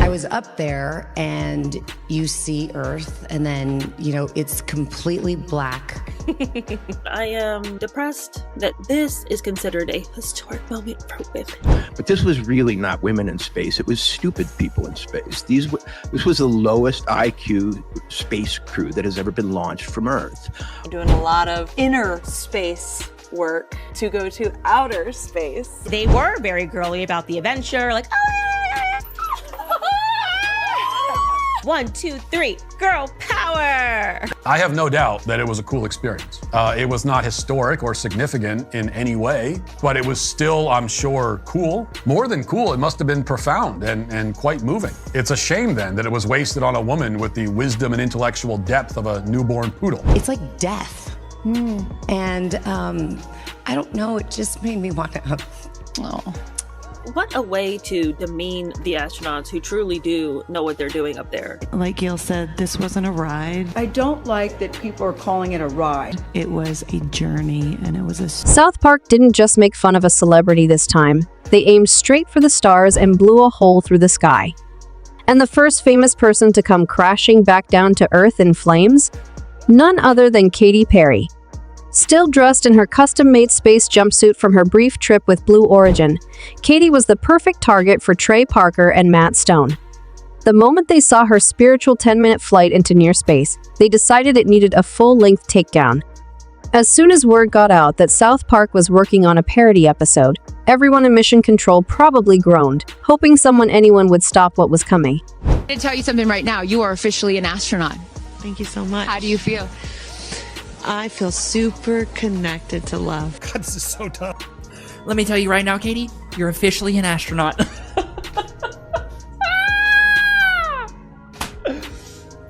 I was up there and you see Earth and then, it's completely black. I am depressed that this is considered a historic moment for women. But this was really not women in space. It was stupid people in space. This was the lowest IQ space crew that has ever been launched from Earth. I'm doing a lot of inner space work to go to outer space. They were very girly about the adventure, like, oh, 1, 2, 3, girl power. I have no doubt that it was a cool experience. It was not historic or significant in any way, but it was still, I'm sure, cool. More than cool, it must have been profound and quite moving. It's a shame then that it was wasted on a woman with the wisdom and intellectual depth of a newborn poodle. It's like death. And I don't know, it just made me want to... What a way to demean the astronauts who truly do know what they're doing up there. Like Gail said, this wasn't a ride. I don't like that people are calling it a ride. It was a journey, and it was a... South Park didn't just make fun of a celebrity this time. They aimed straight for the stars and blew a hole through the sky. And the first famous person to come crashing back down to Earth in flames? None other than Katy Perry. Still dressed in her custom-made space jumpsuit from her brief trip with Blue Origin, Katy was the perfect target for Trey Parker and Matt Stone. The moment they saw her spiritual 10-minute flight into near space, they decided it needed a full-length takedown. As soon as word got out that South Park was working on a parody episode, everyone in Mission Control probably groaned, hoping anyone would stop what was coming. I'm going to tell you something right now. You are officially an astronaut. Thank you so much. How do you feel? I feel super connected to love. God, this is so tough. Let me tell you right now, Katy, you're officially an astronaut.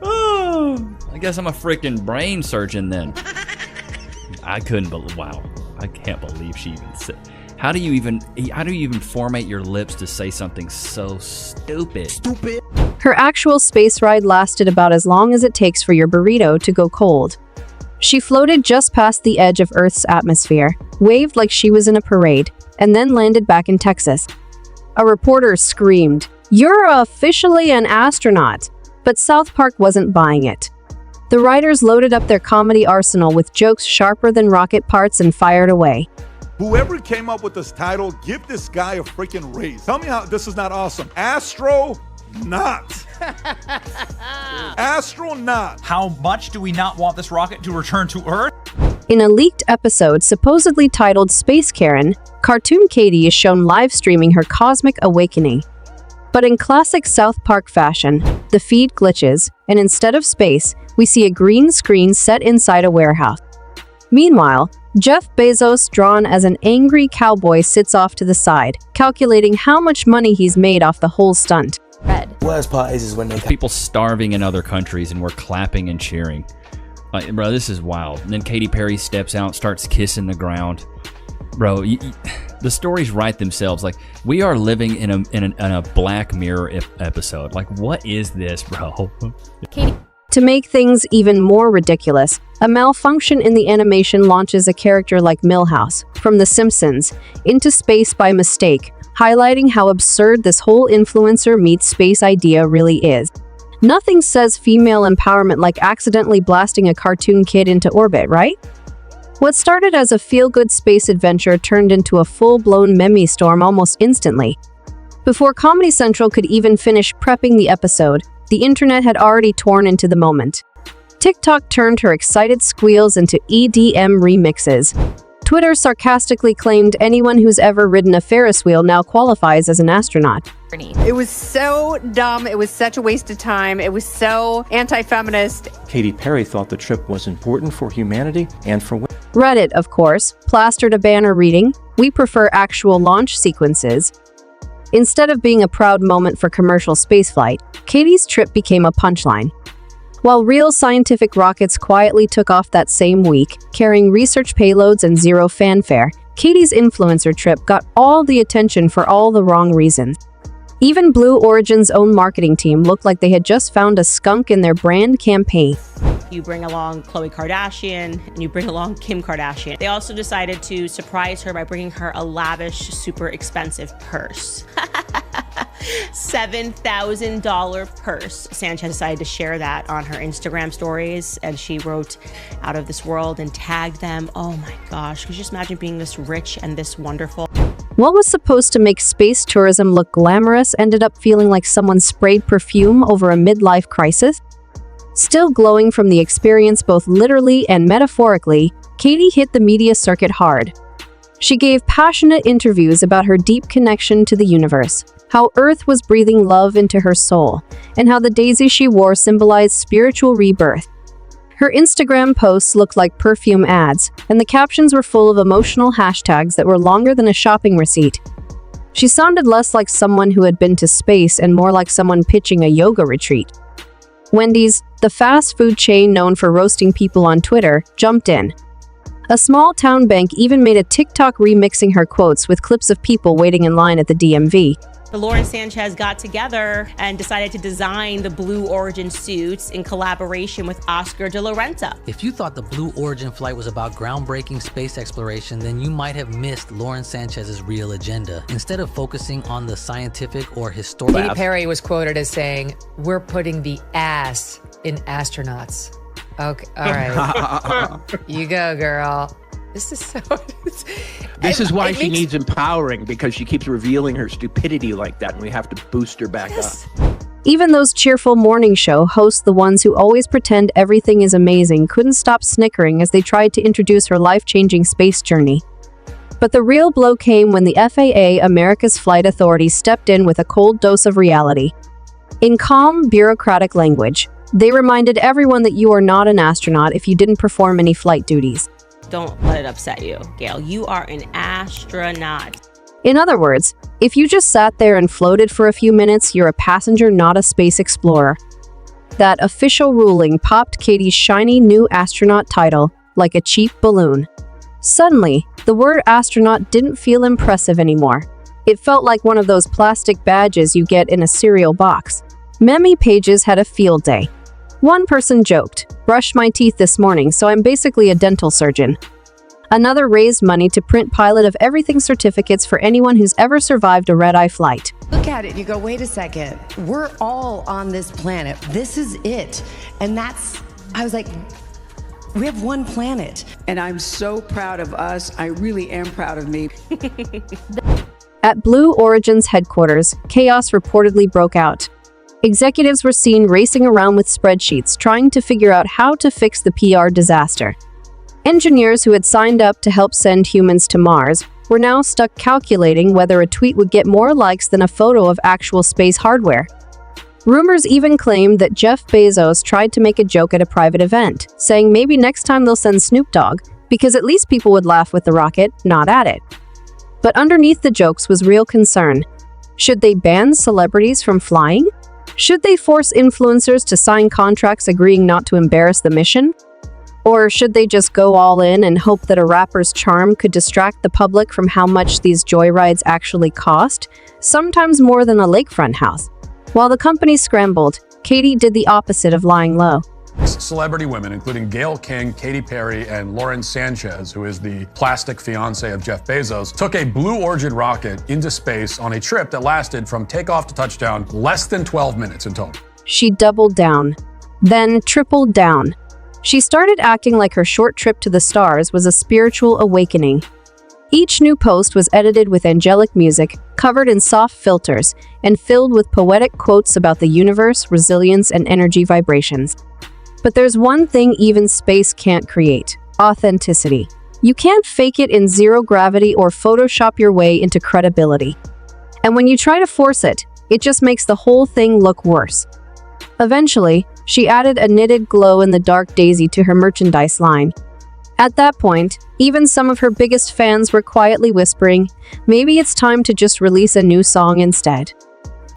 Oh, I guess I'm a freaking brain surgeon then. I couldn't believe, wow. I can't believe she even said. How do you even format your lips to say something so stupid? Her actual space ride lasted about as long as it takes for your burrito to go cold. She floated just past the edge of Earth's atmosphere, waved like she was in a parade, and then landed back in Texas. A reporter screamed, "You're officially an astronaut!" But South Park wasn't buying it. The writers loaded up their comedy arsenal with jokes sharper than rocket parts and fired away. Whoever came up with this title, give this guy a freaking raise. Tell me how this is not awesome. Astronaut. Astronaut. How much do we not want this rocket to return to Earth? In a leaked episode supposedly titled Space Karen, cartoon Katy is shown live streaming her cosmic awakening. But in classic South Park fashion, the feed glitches, and instead of space, we see a green screen set inside a warehouse. Meanwhile, Jeff Bezos, drawn as an angry cowboy, sits off to the side, calculating how much money he's made off the whole stunt. Worst part is when they people starving in other countries and we're clapping and cheering. Bro, this is wild. And then Katy Perry steps out, starts kissing the ground. Bro, the stories write themselves. Like, we are living in a Black Mirror episode. Like, what is this, bro? To make things even more ridiculous, a malfunction in the animation launches a character like Milhouse from The Simpsons into space by mistake, highlighting how absurd this whole influencer meets space idea really is. Nothing says female empowerment like accidentally blasting a cartoon kid into orbit, right? What started as a feel-good space adventure turned into a full-blown meme storm almost instantly. Before Comedy Central could even finish prepping the episode, the internet had already torn into the moment. TikTok turned her excited squeals into EDM remixes. Twitter sarcastically claimed anyone who's ever ridden a Ferris wheel now qualifies as an astronaut. It was so dumb. It was such a waste of time. It was so anti-feminist. Katy Perry thought the trip was important for humanity and for women. Reddit, of course, plastered a banner reading, "We prefer actual launch sequences." Instead of being a proud moment for commercial spaceflight, Katy's trip became a punchline. While real scientific rockets quietly took off that same week, carrying research payloads and zero fanfare, Katy's influencer trip got all the attention for all the wrong reasons. Even Blue Origin's own marketing team looked like they had just found a skunk in their brand campaign. You bring along Khloe Kardashian and you bring along Kim Kardashian. They also decided to surprise her by bringing her a lavish, super expensive purse. $7,000 purse. Sanchez decided to share that on her Instagram stories, and she wrote "out of this world" and tagged them. Oh my gosh, could you just imagine being this rich and this wonderful? What was supposed to make space tourism look glamorous ended up feeling like someone sprayed perfume over a midlife crisis. Still glowing from the experience both literally and metaphorically, Katy hit the media circuit hard. She gave passionate interviews about her deep connection to the universe, how Earth was breathing love into her soul, and how the daisy she wore symbolized spiritual rebirth. Her Instagram posts looked like perfume ads, and the captions were full of emotional hashtags that were longer than a shopping receipt. She sounded less like someone who had been to space and more like someone pitching a yoga retreat. Wendy's, the fast food chain known for roasting people on Twitter, jumped in. A small town bank even made a TikTok remixing her quotes with clips of people waiting in line at the DMV. Lauren Sanchez got together and decided to design the Blue Origin suits in collaboration with Oscar de la Renta. If you thought the Blue Origin flight was about groundbreaking space exploration, then you might have missed Lauren Sanchez's real agenda. Instead of focusing on the scientific or historical... Katy Perry was quoted as saying, "We're putting the ass in astronauts." Okay, all right. You go, girl. This is so... This is why she needs empowering, because she keeps revealing her stupidity like that, and we have to boost her back up. Even those cheerful morning show hosts, the ones who always pretend everything is amazing, couldn't stop snickering as they tried to introduce her life-changing space journey. But the real blow came when the FAA, America's flight authority, stepped in with a cold dose of reality. In calm, bureaucratic language, they reminded everyone that you are not an astronaut if you didn't perform any flight duties. Don't let it upset you, Gail. You are an astronaut. In other words, if you just sat there and floated for a few minutes, you're a passenger, not a space explorer. That official ruling popped Katy's shiny new astronaut title like a cheap balloon. Suddenly, the word astronaut didn't feel impressive anymore. It felt like one of those plastic badges you get in a cereal box. Meme pages had a field day. One person joked, "Brushed my teeth this morning, so I'm basically a dental surgeon." Another raised money to print pilot of everything certificates for anyone who's ever survived a red-eye flight. Look at it and you go, wait a second. We're all on this planet. This is it. And I was like, we have one planet. And I'm so proud of us. I really am proud of me. At Blue Origin's headquarters, chaos reportedly broke out. Executives were seen racing around with spreadsheets, trying to figure out how to fix the PR disaster. Engineers who had signed up to help send humans to Mars were now stuck calculating whether a tweet would get more likes than a photo of actual space hardware. Rumors even claimed that Jeff Bezos tried to make a joke at a private event, saying maybe next time they'll send Snoop Dogg, because at least people would laugh with the rocket, not at it. But underneath the jokes was real concern. Should they ban celebrities from flying? Should they force influencers to sign contracts agreeing not to embarrass the mission? Or should they just go all in and hope that a rapper's charm could distract the public from how much these joyrides actually cost? Sometimes more than a lakefront house. While the company scrambled, Katy did the opposite of lying low. Celebrity women, including Gayle King, Katy Perry, and Lauren Sanchez, who is the plastic fiance of Jeff Bezos, took a Blue Origin rocket into space on a trip that lasted from takeoff to touchdown less than 12 minutes in total. She doubled down, then tripled down. She started acting like her short trip to the stars was a spiritual awakening. Each new post was edited with angelic music, covered in soft filters, and filled with poetic quotes about the universe, resilience, and energy vibrations. But there's one thing even space can't create: authenticity. You can't fake it in zero gravity or Photoshop your way into credibility. And when you try to force it, it just makes the whole thing look worse. Eventually, she added a knitted glow-in-the-dark daisy to her merchandise line. At that point, even some of her biggest fans were quietly whispering, maybe it's time to just release a new song instead.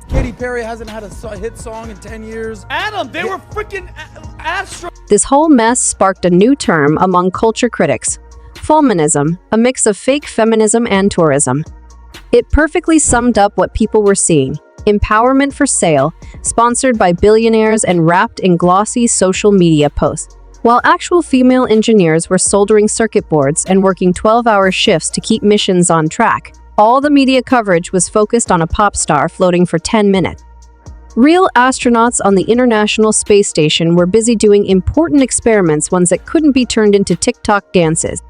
Katy Perry hasn't had a hit song in 10 years. Adam, they were freaking astro. This whole mess sparked a new term among culture critics: feminism, a mix of fake feminism and tourism. It perfectly summed up what people were seeing: empowerment for sale, sponsored by billionaires and wrapped in glossy social media posts. While actual female engineers were soldering circuit boards and working 12-hour shifts to keep missions on track, All the media coverage was focused on a pop star floating for 10 minutes. Real astronauts on the International Space Station were busy doing important experiments, ones that couldn't be turned into TikTok dances.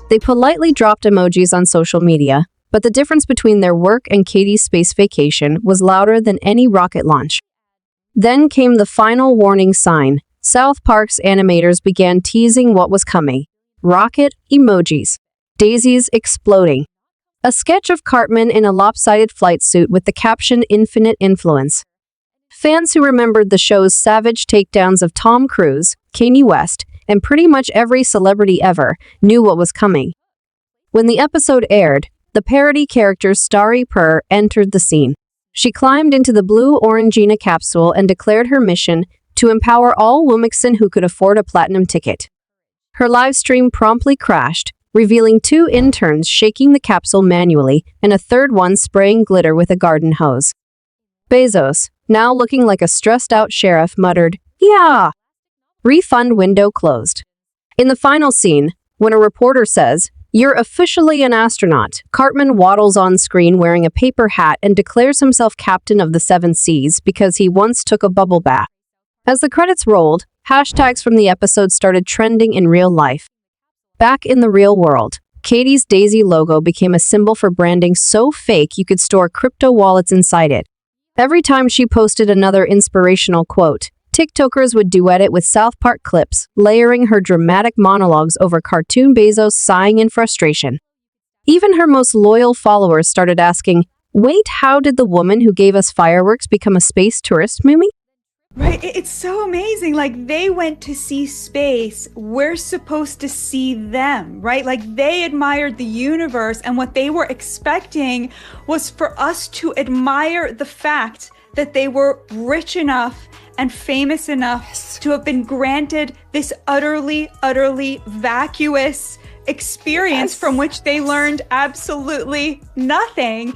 They politely dropped emojis on social media, but the difference between their work and Katy's space vacation was louder than any rocket launch. Then came the final warning sign. South Park's animators began teasing what was coming. Rocket emojis. Daisies exploding. A sketch of Cartman in a lopsided flight suit with the caption "Infinite Influence." Fans who remembered the show's savage takedowns of Tom Cruise, Kanye West, and pretty much every celebrity ever knew what was coming. When the episode aired, the parody character Starry Purr entered the scene. She climbed into the blue Orangina capsule and declared her mission to empower all Woomixen who could afford a platinum ticket. Her live stream promptly crashed, revealing 2 interns shaking the capsule manually and a third one spraying glitter with a garden hose. Bezos, now looking like a stressed-out sheriff, muttered, "Yeah!" Refund window closed. In the final scene, when a reporter says, "You're officially an astronaut," Cartman waddles on screen wearing a paper hat and declares himself captain of the 7 seas because he once took a bubble bath. As the credits rolled, hashtags from the episode started trending in real life. Back in the real world, Katy's Daisy logo became a symbol for branding so fake you could store crypto wallets inside it. Every time she posted another inspirational quote, TikTokers would duet it with South Park clips, layering her dramatic monologues over cartoon Bezos sighing in frustration. Even her most loyal followers started asking, "Wait, how did the woman who gave us fireworks become a space tourist, Mimi?" Right, it's so amazing. Like, they went to see space. We're supposed to see them, right? Like, they admired the universe, and what they were expecting was for us to admire the fact that they were rich enough and famous enough to have been granted this utterly vacuous experience from which they learned absolutely nothing.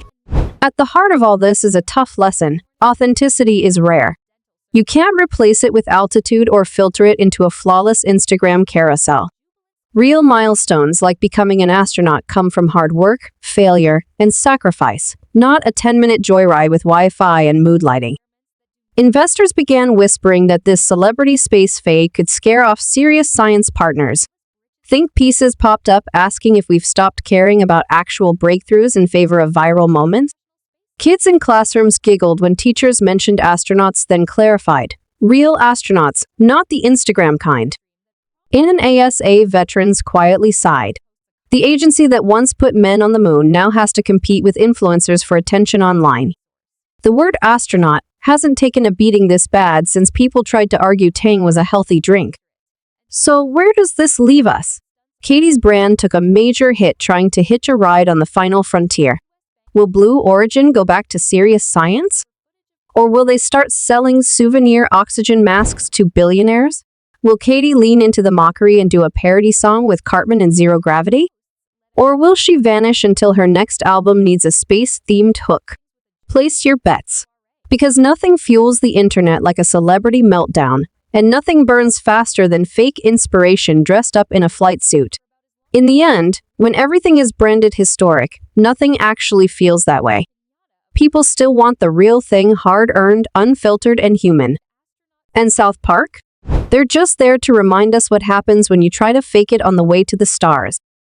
At the heart of all this is a tough lesson. Authenticity is rare. You can't replace it with altitude or filter it into a flawless Instagram carousel. Real milestones like becoming an astronaut come from hard work, failure, and sacrifice, not a 10-minute joyride with Wi-Fi and mood lighting. Investors began whispering that this celebrity space fade could scare off serious science partners. Think pieces popped up asking if we've stopped caring about actual breakthroughs in favor of viral moments. Kids in classrooms giggled when teachers mentioned astronauts, then clarified, "Real astronauts, not the Instagram kind." NASA veterans quietly sighed. The agency that once put men on the moon now has to compete with influencers for attention online. The word astronaut hasn't taken a beating this bad since people tried to argue Tang was a healthy drink. So where does this leave us? Katy's brand took a major hit trying to hitch a ride on the final frontier. Will Blue Origin go back to serious science? Or will they start selling souvenir oxygen masks to billionaires? Will Katy lean into the mockery and do a parody song with Cartman and Zero Gravity? Or will she vanish until her next album needs a space-themed hook? Place your bets. Because nothing fuels the internet like a celebrity meltdown, and nothing burns faster than fake inspiration dressed up in a flight suit. In the end, when everything is branded historic, nothing actually feels that way. People still want the real thing, hard-earned, unfiltered, and human. And South Park? They're just there to remind us what happens when you try to fake it on the way to the stars.